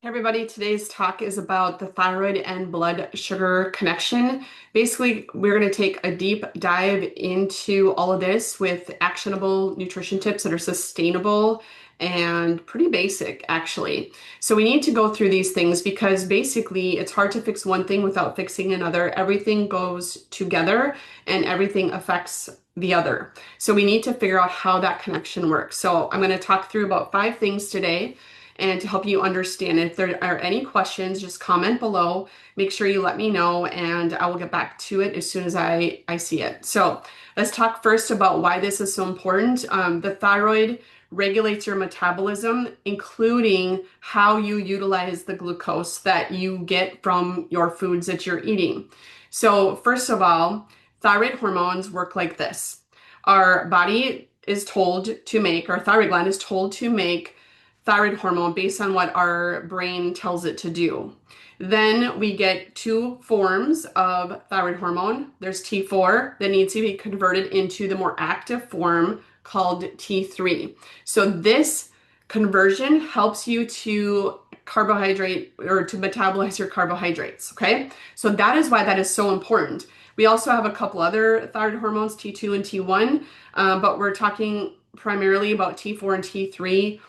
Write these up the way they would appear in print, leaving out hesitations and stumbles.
Everybody, today's talk is about the thyroid and blood sugar connection. Basically, we're going to take a deep dive into all of this with actionable nutrition tips that are sustainable and pretty basic, actually. So we need to go through these things because basically it's hard to fix one thing without fixing another. Everything goes together and everything affects the other. So we need to figure out how that connection works. So I'm going to talk through about 5 things today. And to help you understand, if there are any questions, just comment below. Make sure you let me know, and I will get back to it as soon as I see it. So let's talk first about why this is so important. The thyroid regulates your metabolism, including how you utilize the glucose that you get from your foods that you're eating. So first of all, thyroid hormones work like this. Our body is told to make, our thyroid gland is told to make thyroid hormone based on what our brain tells it to do. Then we get 2 forms of thyroid hormone. There's T4 that needs to be converted into the more active form called T3. So this conversion helps you to carbohydrate or to metabolize your carbohydrates, okay? So that is why that is so important. We also have a couple other thyroid hormones, T2 and T1, but we're talking primarily about T4 and T3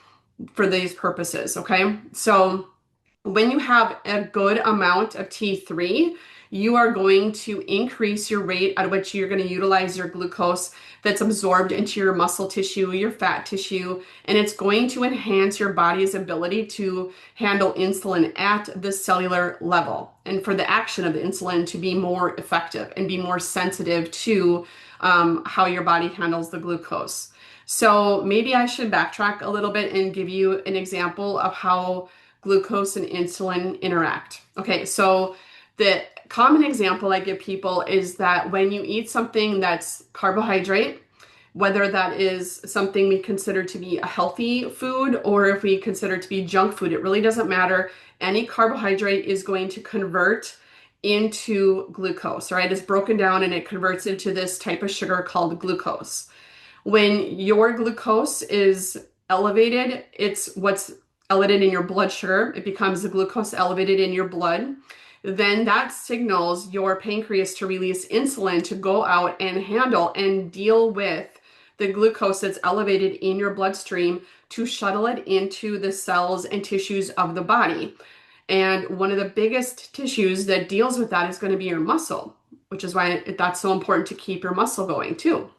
for these purposes, okay? So when you have a good amount of T3, you are going to increase your rate at which you're going to utilize your glucose that's absorbed into your muscle tissue, your fat tissue, and it's going to enhance your body's ability to handle insulin at the cellular level and for the action of the insulin to be more effective and be more sensitive to how your body handles the glucose. So maybe I should backtrack a little bit and give you an example of how glucose and insulin interact. Okay, so the common example I give people is that when you eat something that's carbohydrate, whether that is something we consider to be a healthy food or if we consider to be junk food, it really doesn't matter. Any carbohydrate is going to convert into glucose, right? It's broken down and it converts into this type of sugar called glucose. When your glucose is elevated, it's what's elevated in your blood sugar. It becomes the glucose elevated in your blood. Then that signals your pancreas to release insulin to go out and handle and deal with the glucose that's elevated in your bloodstream to shuttle it into the cells and tissues of the body. And one of the biggest tissues that deals with that is going to be your muscle, which is why that's so important to keep your muscle going too.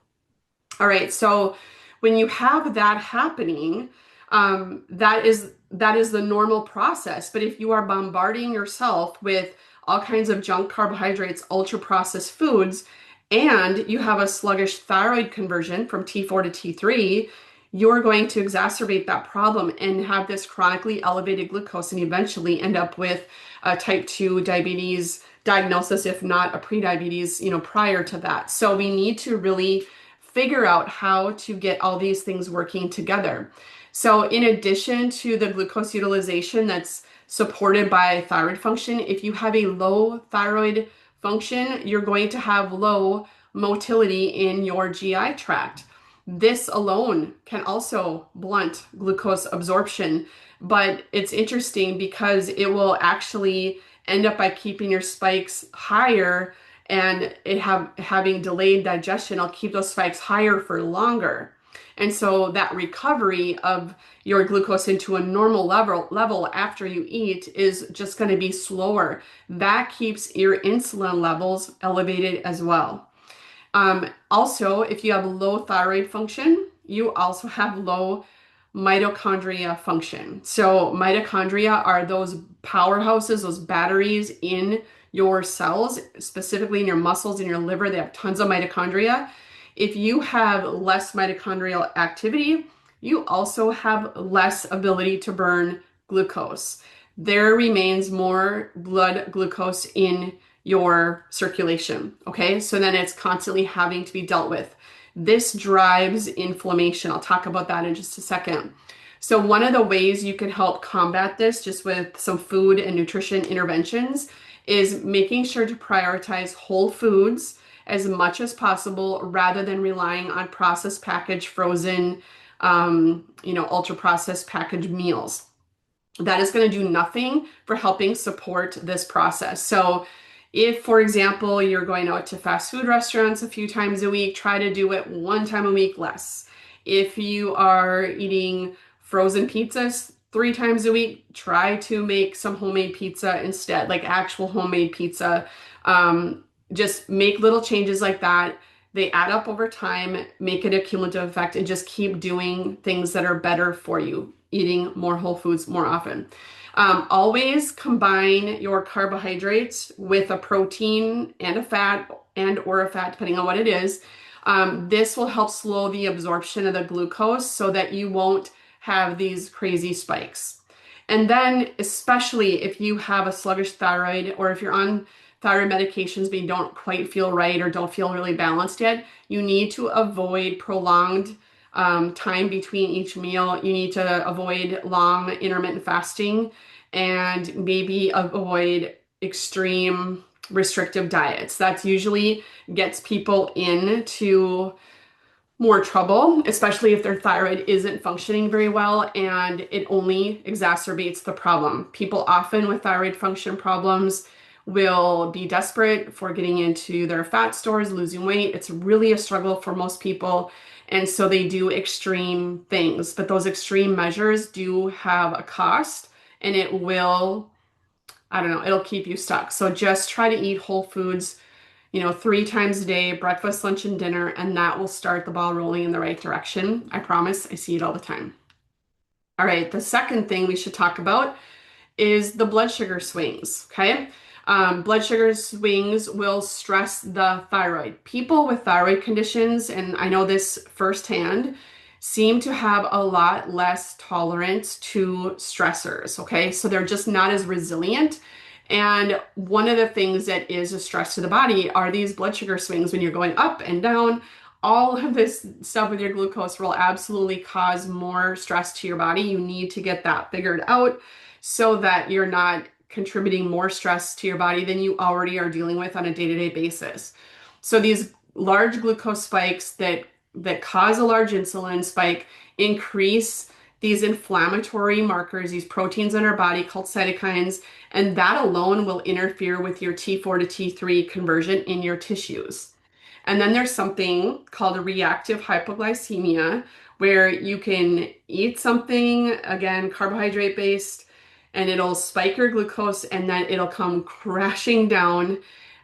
All right, so when you have that happening, that is the normal process. But if you are bombarding yourself with all kinds of junk carbohydrates, ultra processed foods, and you have a sluggish thyroid conversion from T4 to T3, you're going to exacerbate that problem and have this chronically elevated glucose and eventually end up with a type 2 diabetes diagnosis, if not a prediabetes, prior to that. So we need to really figure out how to get all these things working together. So in addition to the glucose utilization that's supported by thyroid function, if you have a low thyroid function, you're going to have low motility in your GI tract. This alone can also blunt glucose absorption, but it's interesting because it will actually end up by keeping your spikes higher, and having delayed digestion, I'll keep those spikes higher for longer. And so that recovery of your glucose into a normal level after you eat is just going to be slower. That keeps your insulin levels elevated as well. Also, if you have low thyroid function, you also have low mitochondria function. So mitochondria are those powerhouses, those batteries in your cells, specifically in your muscles and your liver. They have tons of mitochondria. If you have less mitochondrial activity, you also have less ability to burn glucose. There remains more blood glucose in your circulation, okay? So then it's constantly having to be dealt with. This drives inflammation. I'll talk about that in just a second. So one of the ways you can help combat this just with some food and nutrition interventions is making sure to prioritize whole foods as much as possible rather than relying on processed packaged, frozen, ultra processed packaged meals. that is going to do nothing for helping support this process. So if, for example, you're going out to fast food restaurants a few times a week, try to do it one time a week less. If you are eating frozen pizzas 3 times a week, try to make some homemade pizza instead, like actual homemade pizza. Um, just make little changes like that. They add up over time, make it a cumulative effect, and just keep doing things that are better for you, eating more whole foods more often. Always combine your carbohydrates with a protein and a fat and or a fat, depending on what it is. This will help slow the absorption of the glucose so that you won't have these crazy spikes. And then, especially if you have a sluggish thyroid or if you're on thyroid medications but you don't quite feel right or don't feel really balanced yet, you need to avoid prolonged time between each meal. You need to avoid long intermittent fasting and maybe avoid extreme restrictive diets. That usually gets people into more trouble, especially if their thyroid isn't functioning very well and it only exacerbates the problem. People often with thyroid function problems will be desperate for getting into their fat stores, losing weight. It's really a struggle for most people. And so they do extreme things, but those extreme measures do have a cost and it will, I don't know, it'll keep you stuck. So just try to eat whole foods, 3 times a day, breakfast, lunch, and dinner, and that will start the ball rolling in the right direction. I promise, I see it all the time. All right, the second thing we should talk about is the blood sugar swings, okay? Blood sugar swings will stress the thyroid. People with thyroid conditions, and I know this firsthand, seem to have a lot less tolerance to stressors, okay? So they're just not as resilient. And one of the things that is a stress to the body are these blood sugar swings when you're going up and down. All of this stuff with your glucose will absolutely cause more stress to your body. You need to get that figured out so that you're not contributing more stress to your body than you already are dealing with on a day-to-day basis. So these large glucose spikes that cause a large insulin spike increase these inflammatory markers, these proteins in our body called cytokines, and that alone will interfere with your T4 to T3 conversion in your tissues. And then there's something called a reactive hypoglycemia, where you can eat something, again, carbohydrate based, and it'll spike your glucose and then it'll come crashing down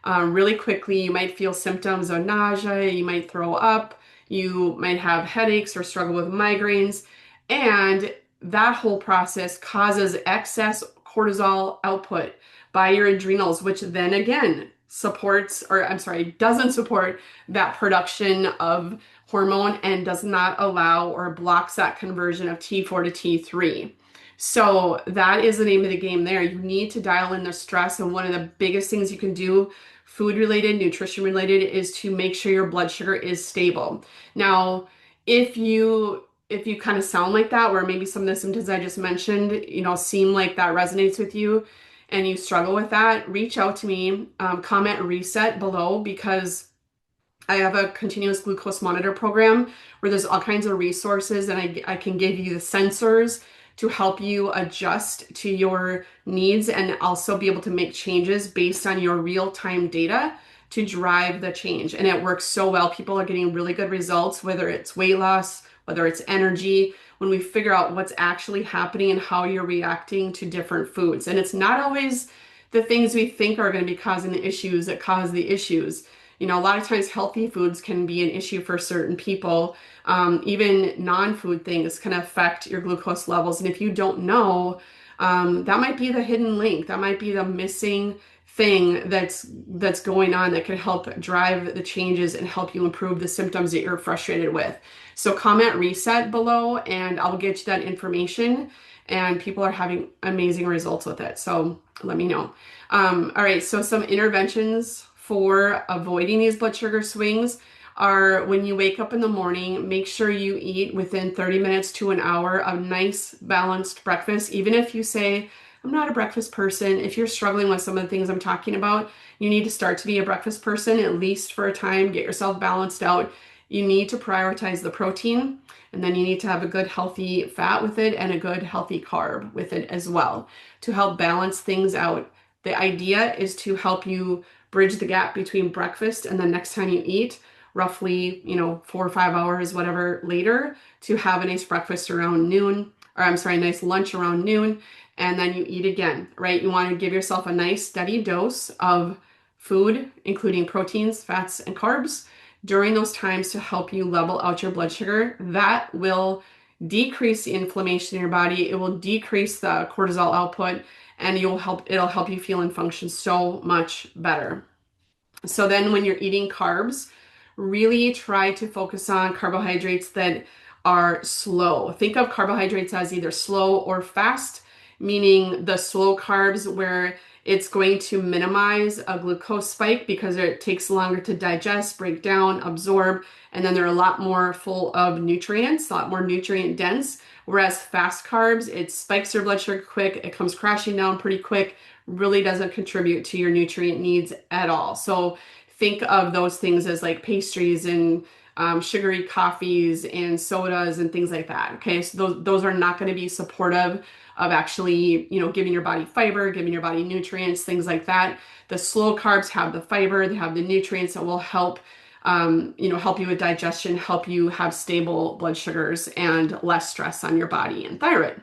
really quickly. You might feel symptoms of nausea, you might throw up, you might have headaches or struggle with migraines. And that whole process causes excess cortisol output by your adrenals, which then again doesn't support that production of hormone and does not allow or blocks that conversion of T4 to T3. So that is the name of the game there. You need to dial in the stress. And one of the biggest things you can do, food related, nutrition related, is to make sure your blood sugar is stable. Now, if you kind of sound like that, where maybe some of the symptoms I just mentioned, seem like that resonates with you and you struggle with that, reach out to me, comment reset below, because I have a continuous glucose monitor program where there's all kinds of resources and I can give you the sensors to help you adjust to your needs and also be able to make changes based on your real-time data to drive the change. And it works so well. People are getting really good results, whether it's weight loss, whether it's energy, when we figure out what's actually happening and how you're reacting to different foods. And it's not always the things we think are going to be causing the issues that cause the issues. A lot of times healthy foods can be an issue for certain people. Even non-food things can affect your glucose levels. And if you don't know, that might be the hidden link. That might be the missing thing that's going on that could help drive the changes and help you improve the symptoms that you're frustrated with. So comment reset below and I'll get you that information, and people are having amazing results with it. So let me know. All right, so some interventions for avoiding these blood sugar swings are: when you wake up in the morning, make sure you eat within 30 minutes to an hour a nice balanced breakfast. Even if you say, I'm not a breakfast person, if you're struggling with some of the things I'm talking about, you need to start to be a breakfast person, at least for a time. Get yourself balanced out. you need to prioritize the protein, and then you need to have a good healthy fat with it and a good healthy carb with it as well to help balance things out. The idea is to help you bridge the gap between breakfast and the next time you eat, roughly, 4 or 5 hours, whatever later, to have a nice breakfast around noon, or I'm sorry, a nice lunch around noon, and then you eat again, right? You want to give yourself a nice steady dose of food, including proteins, fats, and carbs during those times to help you level out your blood sugar. That will decrease the inflammation in your body. It will decrease the cortisol output, and it'll help you feel and function so much better. So then when you're eating carbs, really try to focus on carbohydrates that are slow. Think of carbohydrates as either slow or fast, meaning the slow carbs where it's going to minimize a glucose spike because it takes longer to digest, break down, absorb, and then they're a lot more full of nutrients, a lot more nutrient dense. Whereas fast carbs, it spikes your blood sugar quick, it comes crashing down pretty quick, really doesn't contribute to your nutrient needs at all. So think of those things as like pastries and sugary coffees and sodas and things like that. Okay, so those are not going to be supportive of actually, giving your body fiber, giving your body nutrients, things like that. The slow carbs have the fiber, they have the nutrients that will help, help you with digestion, help you have stable blood sugars and less stress on your body and thyroid.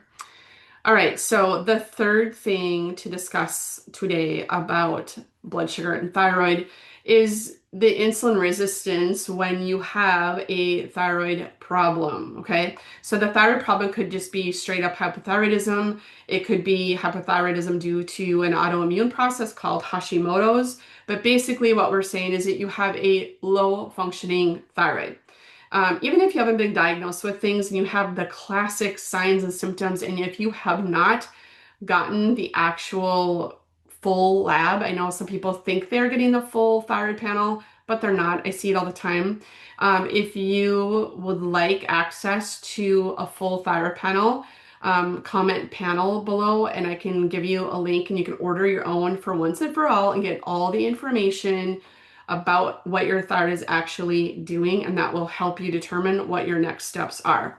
All right, so the third thing to discuss today about blood sugar and thyroid is the insulin resistance when you have a thyroid problem, okay? So the thyroid problem could just be straight up hypothyroidism. It could be hypothyroidism due to an autoimmune process called Hashimoto's. But basically what we're saying is that you have a low functioning thyroid. Even if you haven't been diagnosed with things and you have the classic signs and symptoms, and if you have not gotten the actual full lab, I know some people think they're getting the full thyroid panel, but they're not. I see it all the time. If you would like access to a full thyroid panel, comment panel below and I can give you a link and you can order your own for once and for all and get all the information about what your thyroid is actually doing, and that will help you determine what your next steps are.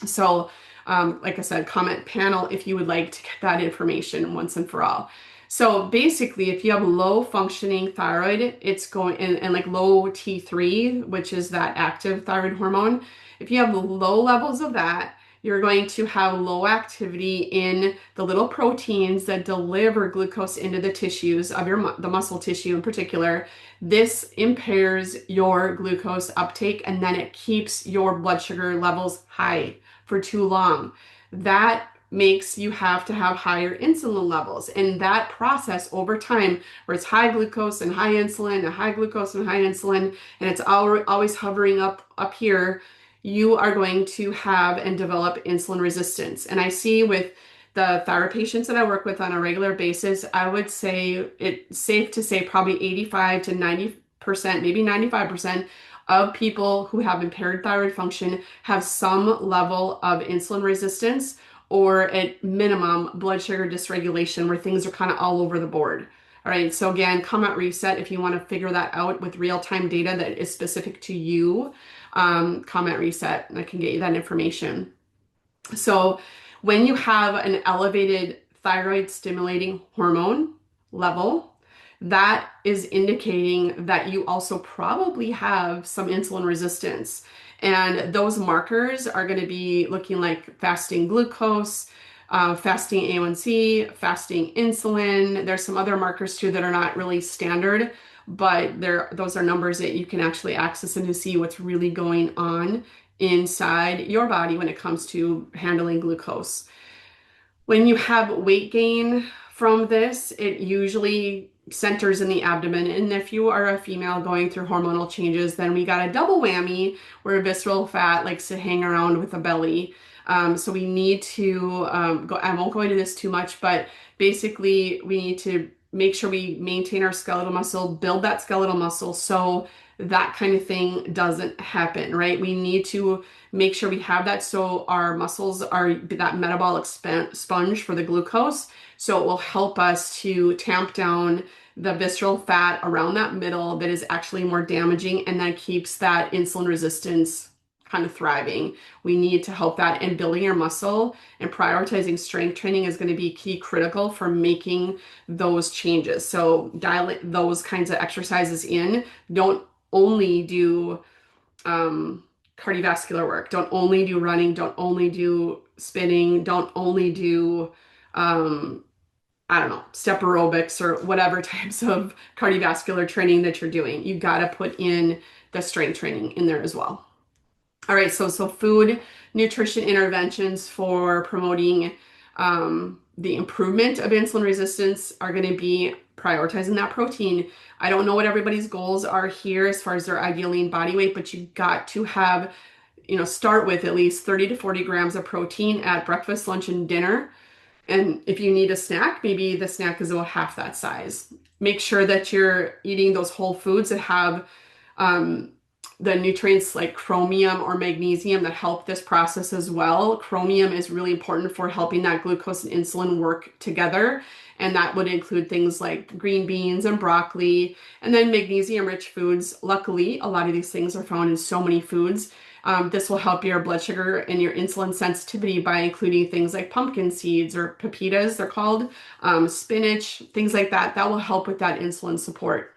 So, like I said, comment panel if you would like to get that information once and for all. So basically, if you have low functioning thyroid, it's going and like low T3, which is that active thyroid hormone. If you have low levels of that, you're going to have low activity in the little proteins that deliver glucose into the tissues of the muscle tissue in particular. This impairs your glucose uptake and then it keeps your blood sugar levels high for too long. That makes you have to have higher insulin levels. And that process over time, where it's high glucose and high insulin, and high glucose and high insulin, and it's always hovering up here, you are going to have and develop insulin resistance. And I see with the thyroid patients that I work with on a regular basis, I would say it's safe to say probably 85 to 90%, maybe 95% of people who have impaired thyroid function have some level of insulin resistance or at minimum blood sugar dysregulation where things are kind of all over the board. All right, so again, comment reset if you want to figure that out with real-time data that is specific to you. Comment reset and I can get you that information. So when you have an elevated thyroid stimulating hormone level, that is indicating that you also probably have some insulin resistance. And those markers are going to be looking like fasting glucose, fasting A1C, fasting insulin. There's some other markers too that are not really standard, but those are numbers that you can actually access and to see what's really going on inside your body when it comes to handling glucose. When you have weight gain from this, it usually centers in the abdomen. And if you are a female going through hormonal changes, then we got a double whammy where visceral fat likes to hang around with the belly. So we need to I won't go into this too much, but basically we need to make sure we maintain our skeletal muscle, build that skeletal muscle so that kind of thing doesn't happen, right? We need to make sure we have that so our muscles are that metabolic sponge for the glucose. So it will help us to tamp down the visceral fat around that middle that is actually more damaging, and that keeps that insulin resistance kind of thriving. We need to help that, and building your muscle and prioritizing strength training is going to be key critical for making those changes. So dial those kinds of exercises in. Don't only do cardiovascular work. Don't only do running. Don't only do spinning. Don't only do I don't know, step aerobics or whatever types of cardiovascular training that you're doing. You got to put in the strength training in there as well. All right, so food nutrition interventions for promoting the improvement of insulin resistance are going to be prioritizing that protein. I don't know what everybody's goals are here as far as their ideal lean body weight, but you've got to have, start with at least 30 to 40 grams of protein at breakfast, lunch, and dinner. And if you need a snack, maybe the snack is about half that size. Make sure that you're eating those whole foods that have the nutrients like chromium or magnesium that help this process as well. Chromium is really important for helping that glucose and insulin work together. And that would include things like green beans and broccoli, and then magnesium-rich foods. Luckily, a lot of these things are found in so many foods. This will help your blood sugar and your insulin sensitivity by including things like pumpkin seeds or pepitas, they're called, spinach, things like that. That will help with that insulin support.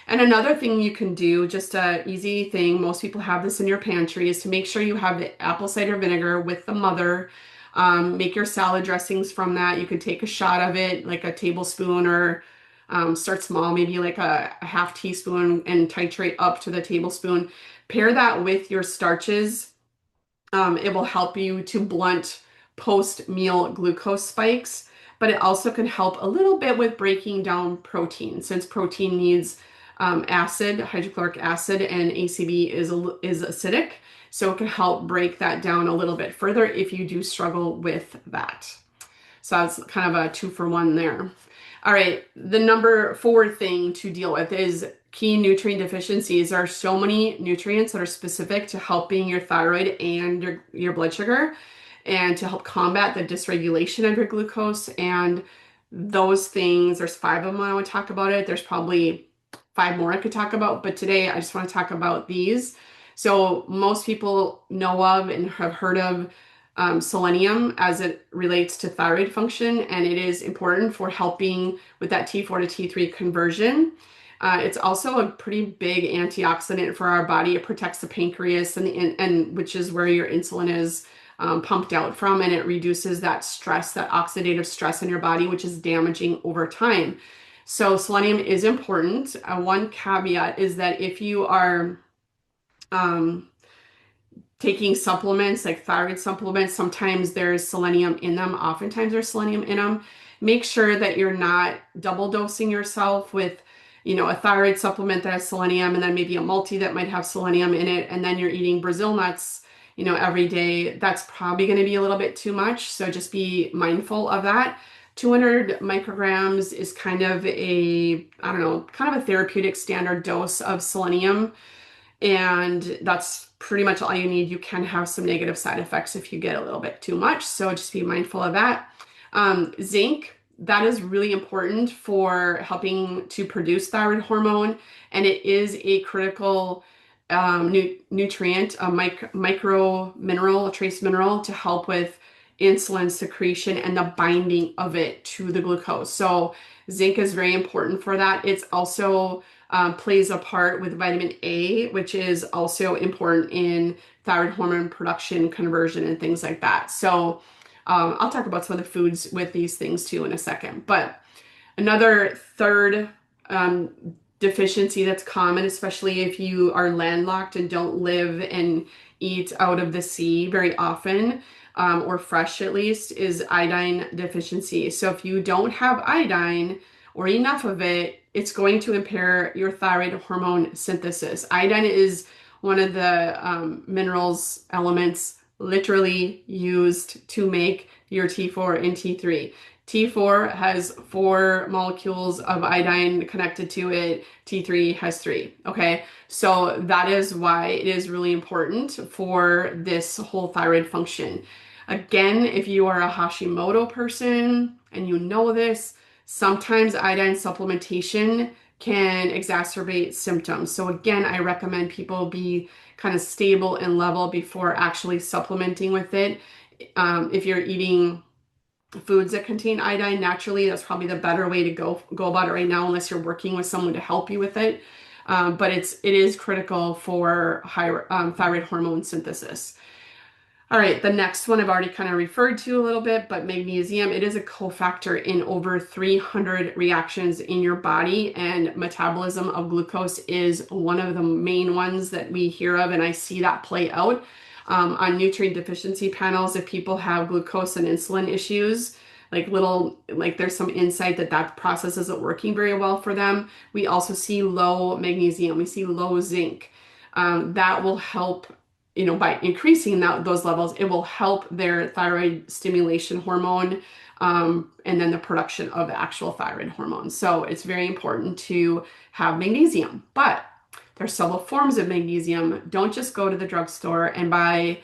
And another thing you can do, just an easy thing, most people have this in your pantry, is to make sure you have the apple cider vinegar with the mother. Make your salad dressings from that. You can take a shot of it, like a tablespoon, or start small, maybe like a half teaspoon, and titrate up to the tablespoon. Pair that with your starches. It will help you to blunt post-meal glucose spikes, but it also can help a little bit with breaking down protein, since protein needs acid, hydrochloric acid, and ACV is acidic. So it can help break that down a little bit further if you do struggle with that. So that's kind of a 2-for-1 there. All right, the number 4 thing to deal with is key nutrient deficiencies. There are so many nutrients that are specific to helping your thyroid and your blood sugar, and to help combat the dysregulation of your glucose. And those things, there's 5 of them I want to talk about it. There's probably 5 more I could talk about, but today I just want to talk about these. So most people know of and have heard of selenium as it relates to thyroid function, and it is important for helping with that T4 to T3 conversion. It's also a pretty big antioxidant for our body. It protects the pancreas, and which is where your insulin is pumped out from, and it reduces that stress, that oxidative stress in your body, which is damaging over time. So selenium is important. One caveat is that if you are taking supplements like thyroid supplements, sometimes there's selenium in them. Oftentimes there's selenium in them. Make sure that you're not double dosing yourself with, a thyroid supplement that has selenium, and then maybe a multi that might have selenium in it, and then you're eating Brazil nuts, every day. That's probably going to be a little bit too much. So just be mindful of that. 200 micrograms is kind of a therapeutic standard dose of selenium. And that's pretty much all you need. You can have some negative side effects if you get a little bit too much. So just be mindful of that. Zinc, that is really important for helping to produce thyroid hormone. And it is a critical nutrient, a micro mineral, a trace mineral, to help with insulin secretion and the binding of it to the glucose. So zinc is very important for that. It's also plays a part with vitamin A, which is also important in thyroid hormone production, conversion, and things like that. So I'll talk about some of the foods with these things too in a second. But another third deficiency that's common, especially if you are landlocked and don't live and eat out of the sea very often, or fresh at least, is iodine deficiency. So if you don't have iodine or enough of it, it's going to impair your thyroid hormone synthesis. Iodine is one of the minerals, elements literally used to make your T4 and T3. T4 has four molecules of iodine connected to it. T3 has three. Okay. So that is why it is really important for this whole thyroid function. Again, if you are a Hashimoto person and you know this, sometimes iodine supplementation can exacerbate symptoms. So again, I recommend people be kind of stable and level before actually supplementing with it. If you're eating foods that contain iodine naturally, that's probably the better way to go about it right now, unless you're working with someone to help you with it. But it is critical for thyroid hormone synthesis. All right, the next one I've already kind of referred to a little bit, but magnesium, it is a cofactor in over 300 reactions in your body, and metabolism of glucose is one of the main ones that we hear of, and I see that play out on nutrient deficiency panels. If people have glucose and insulin issues, like there's some insight that that process isn't working very well for them. We also see low magnesium, we see low zinc. That will help, by increasing those levels, it will help their thyroid stimulation hormone, and then the production of the actual thyroid hormone. So it's very important to have magnesium, but there's several forms of magnesium. Don't just go to the drugstore and buy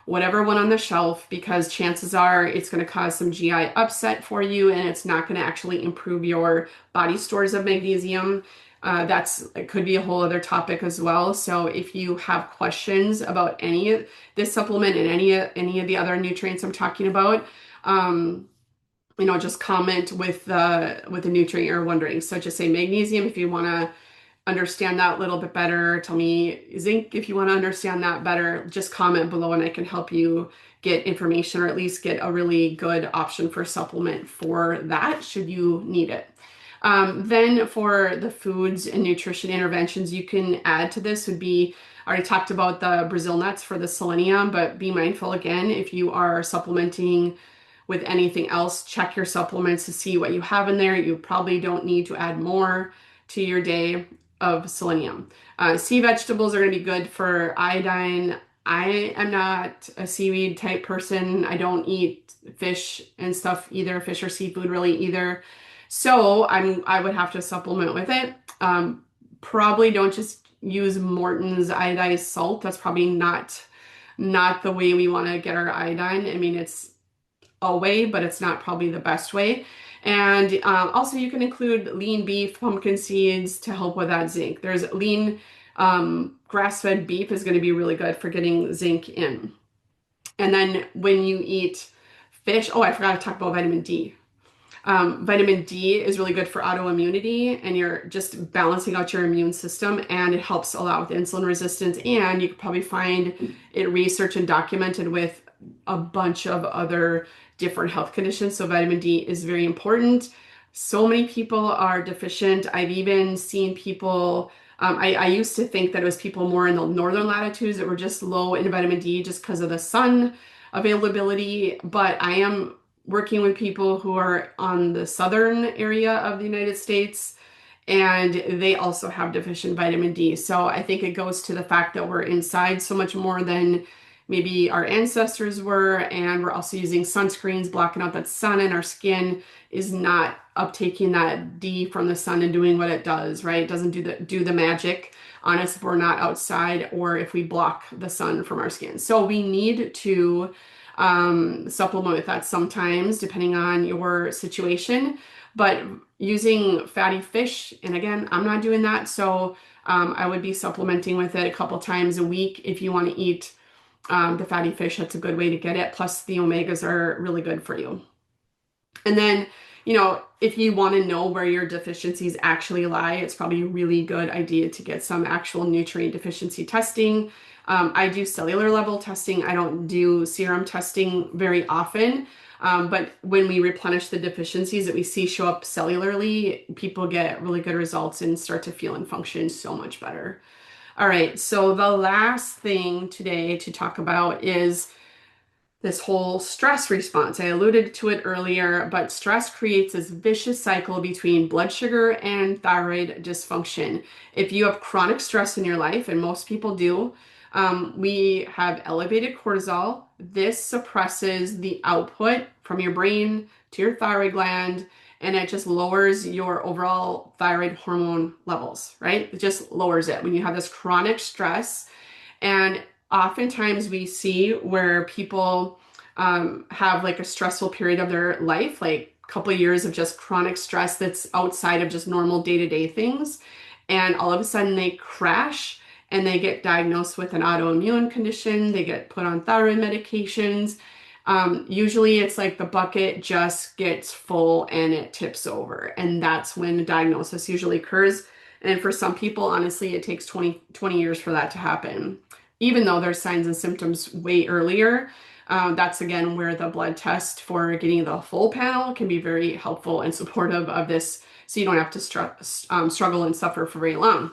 whatever one on the shelf, because chances are it's going to cause some GI upset for you, and it's not going to actually improve your body stores of magnesium. It could be a whole other topic as well. So if you have questions about any of this supplement and any of the other nutrients I'm talking about, just comment with the nutrient you're wondering. So just say magnesium if you want to understand that a little bit better. Tell me zinc if you want to understand that better. Just comment below and I can help you get information, or at least get a really good option for supplement for that should you need it. Then for the foods and nutrition interventions you can add to this would be, I already talked about the Brazil nuts for the selenium, but be mindful again, if you are supplementing with anything else, check your supplements to see what you have in there. You probably don't need to add more to your day of selenium. Sea vegetables are going to be good for iodine. I am not a seaweed type person. I don't eat fish and stuff either, fish or seafood really either. So I would have to supplement with it. Probably don't just use Morton's iodized salt. That's probably not the way we want to get our iodine. I mean, it's a way, but it's not probably the best way. And also you can include lean beef, pumpkin seeds to help with that zinc. There's lean grass-fed beef is going to be really good for getting zinc in. And then when you eat fish, oh, I forgot to talk about vitamin D. Vitamin D is really good for autoimmunity, and you're just balancing out your immune system, and it helps a lot with insulin resistance. And you could probably find it researched and documented with a bunch of other different health conditions. So vitamin D is very important. So many people are deficient. I've even seen people, I used to think that it was people more in the northern latitudes that were just low in vitamin D just because of the sun availability. But I am working with people who are on the southern area of the United States, and they also have deficient vitamin D. So I think it goes to the fact that we're inside so much more than maybe our ancestors were, and we're also using sunscreens, blocking out that sun, and our skin is not uptaking that D from the sun and doing what it does, right? It doesn't do the magic on us if we're not outside or if we block the sun from our skin. So we need to supplement with that sometimes, depending on your situation. But using fatty fish, and again, I'm not doing that, so I would be supplementing with it a couple times a week if you want to eat the fatty fish. That's a good way to get it. Plus the omegas are really good for you. And then, if you want to know where your deficiencies actually lie, it's probably a really good idea to get some actual nutrient deficiency testing. I do cellular level testing. I don't do serum testing very often. But when we replenish the deficiencies that we see show up cellularly, people get really good results and start to feel and function so much better. All right, so the last thing today to talk about is this whole stress response. I alluded to it earlier, but stress creates this vicious cycle between blood sugar and thyroid dysfunction. If you have chronic stress in your life, and most people do, we have elevated cortisol, this suppresses the output from your brain to your thyroid gland, and it just lowers your overall thyroid hormone levels, right? It just lowers it when you have this chronic stress. And oftentimes we see where people have like a stressful period of their life, like a couple of years of just chronic stress that's outside of just normal day-to-day things. And all of a sudden they crash and they get diagnosed with an autoimmune condition. They get put on thyroid medications. Usually it's like the bucket just gets full and it tips over. And that's when the diagnosis usually occurs. And for some people, honestly, it takes 20 years for that to happen. Even though there's signs and symptoms way earlier, that's again where the blood test for getting the full panel can be very helpful and supportive of this, so you don't have to struggle and suffer for very long.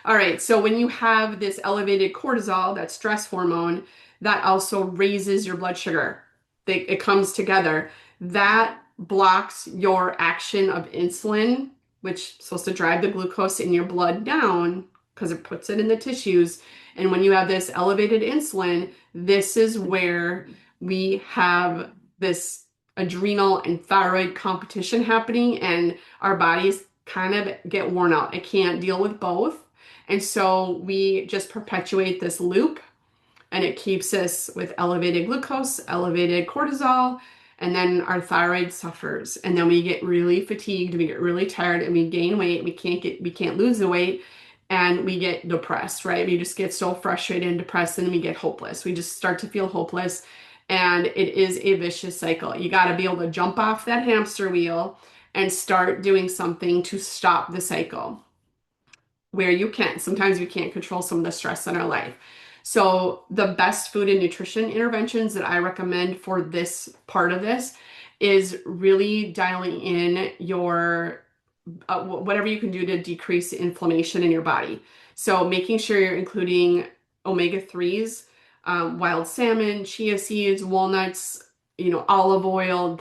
All right, so when you have this elevated cortisol, that stress hormone, that also raises your blood sugar. It comes together. That blocks your action of insulin, which is supposed to drive the glucose in your blood down because it puts it in the tissues. And when you have this elevated insulin, this is where we have this adrenal and thyroid competition happening, and our bodies kind of get worn out. It can't deal with both. And so we just perpetuate this loop, and it keeps us with elevated glucose, elevated cortisol, and then our thyroid suffers. And then we get really fatigued, we get really tired, and we gain weight. We can't lose the weight, and we get depressed, right? We just get so frustrated and depressed, and we get hopeless. We just start to feel hopeless, and it is a vicious cycle. You got to be able to jump off that hamster wheel and start doing something to stop the cycle where you can. Sometimes we can't control some of the stress in our life. So the best food and nutrition interventions that I recommend for this part of this is really dialing in your whatever you can do to decrease inflammation in your body. So making sure you're including omega-3s, wild salmon, chia seeds, walnuts, olive oil,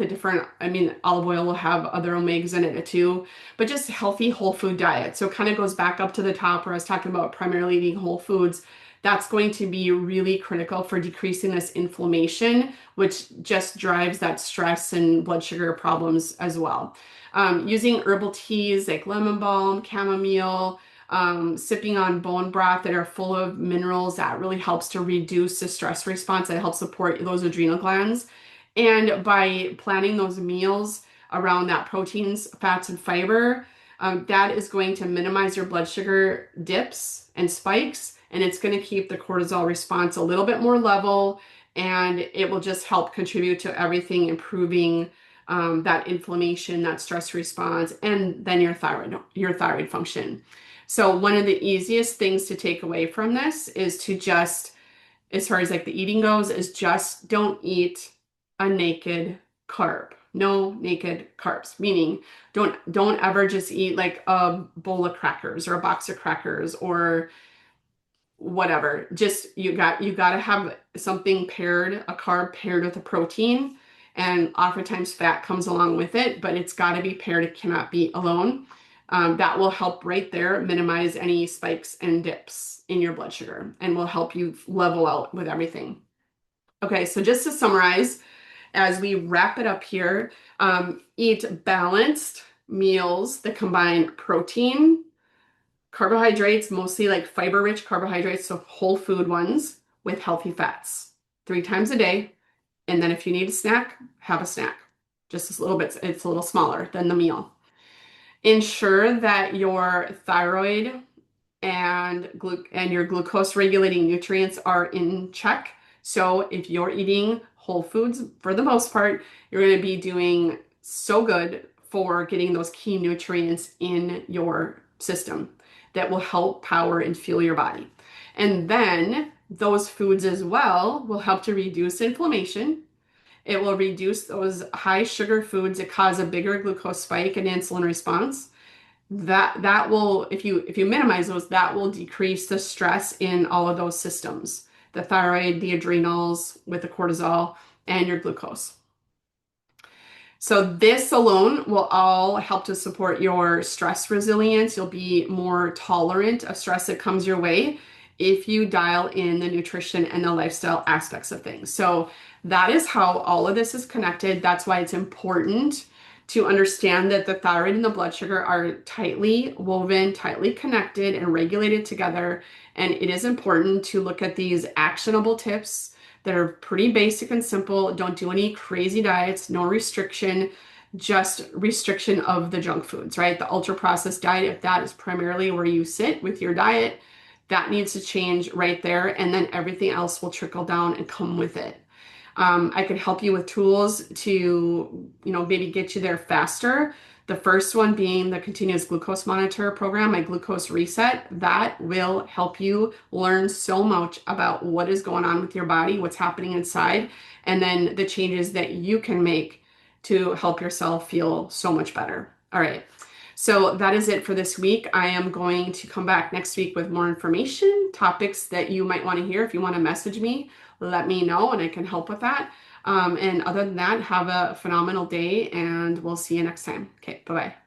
olive oil will have other omegas in it too, but just healthy whole food diet. So it kind of goes back up to the top where I was talking about primarily eating whole foods. That's going to be really critical for decreasing this inflammation, which just drives that stress and blood sugar problems as well. Using herbal teas like lemon balm, chamomile, sipping on bone broth that are full of minerals, that really helps to reduce the stress response. That helps support those adrenal glands. And by planning those meals around that proteins, fats, and fiber, that is going to minimize your blood sugar dips and spikes, and it's going to keep the cortisol response a little bit more level, and it will just help contribute to everything improving that inflammation, that stress response, and then your thyroid function. So one of the easiest things to take away from this is to just, as far as like the eating goes, is just don't eat a naked carb. No naked carbs, meaning don't ever just eat like a bowl of crackers or a box of crackers or whatever. Just you got to have something paired, a carb paired with a protein, and oftentimes fat comes along with it, but it's got to be paired. It cannot be alone. That will help right there minimize any spikes and dips in your blood sugar and will help you level out with everything. Okay, so just to summarize, as we wrap it up here, eat balanced meals that combine protein, carbohydrates, mostly like fiber-rich carbohydrates, so whole food ones, with healthy fats 3 times a day. And then if you need a snack, have a snack. Just a little bit, it's a little smaller than the meal. Ensure that your thyroid and your glucose regulating nutrients are in check. So if you're eating whole foods, for the most part, you're going to be doing so good for getting those key nutrients in your system that will help power and fuel your body. And then those foods as well will help to reduce inflammation. It will reduce those high sugar foods that cause a bigger glucose spike and insulin response. That will, if you minimize those, that will decrease the stress in all of those systems, the thyroid, the adrenals with the cortisol, and your glucose. So this alone will all help to support your stress resilience. You'll be more tolerant of stress that comes your way. if you dial in the nutrition and the lifestyle aspects of things. So that is how all of this is connected. That's why it's important to understand that the thyroid and the blood sugar are tightly woven, tightly connected, and regulated together. And it is important to look at these actionable tips that are pretty basic and simple. Don't do any crazy diets, no restriction, just restriction of the junk foods, right? The ultra processed diet, if that is primarily where you sit with your diet, that needs to change right there. And then everything else will trickle down and come with it. I could help you with tools to, maybe get you there faster. The first one being the continuous glucose monitor program, my glucose reset. That will help you learn so much about what is going on with your body, what's happening inside, and then the changes that you can make to help yourself feel so much better. All right. So that is it for this week. I am going to come back next week with more information, topics that you might want to hear. If you want to message me, let me know and I can help with that. And other than that, have a phenomenal day and we'll see you next time. Okay, bye-bye.